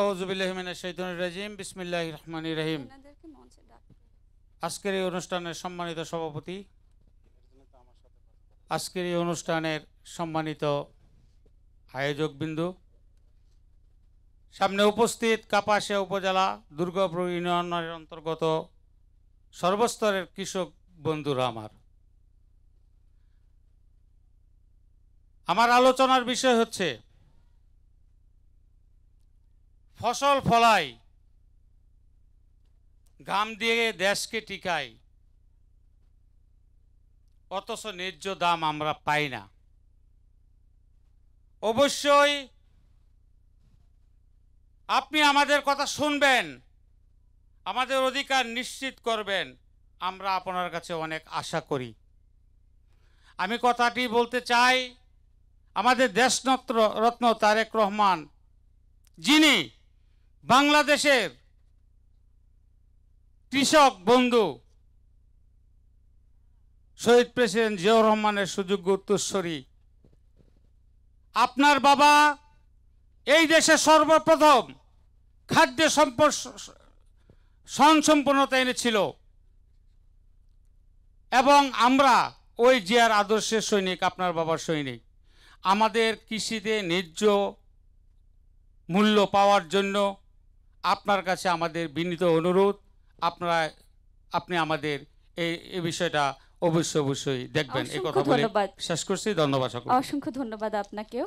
আউযুবিল্লাহি মিনাশ শাইতানির রাজিম বিসমিল্লাহির রহমানির রহিম। আজকের এই অনুষ্ঠানের সম্মানিত সভাপতি, আজকের এই অনুষ্ঠানের সম্মানিত আয়োজকবৃন্দ, সামনে উপস্থিত কাপাসিয়া উপজেলা দুর্গাপুর ইউনিয়নের অন্তর্গত সর্বস্তরের কৃষক বন্ধুরা, আমার আলোচনার বিষয় হচ্ছে ফসল ফলাই, ঘাম দিয়ে দেশকে টিকাই, অথচ ন্যায্য দাম আমরা পাই না। অবশ্যই আপনি আমাদের কথা শুনবেন, আমাদের অধিকার নিশ্চিত করবেন, আমরা আপনার কাছে অনেক আশা করি। আমি কথাটি বলতে চাই, আমাদের দেশরত্ন তারেক রহমান, যিনি বাংলাদেশের কৃষক বন্ধু শহীদ প্রেসিডেন্ট জিয়াউর রহমানের সুযোগ্য উত্তরসূরি, আপনার বাবা এই দেশে সর্বপ্রথম খাদ্য স্বয়ংসম্পূর্ণতা এনেছিল এবং আমরা ওই জিয়ার আদর্শের সৈনিক, আপনার বাবার সৈনিক। আমাদের কৃষিতে ন্যায্য মূল্য পাওয়ার জন্য আপনার কাছে আমাদের বিনীত অনুরোধ, আপনি আমাদের এই বিষয়টা অবশ্যই দেখবেন। এই কথা বলে শেষ করছি। ধন্যবাদ সকলকে। অসংখ্য ধন্যবাদ আপনাকেও।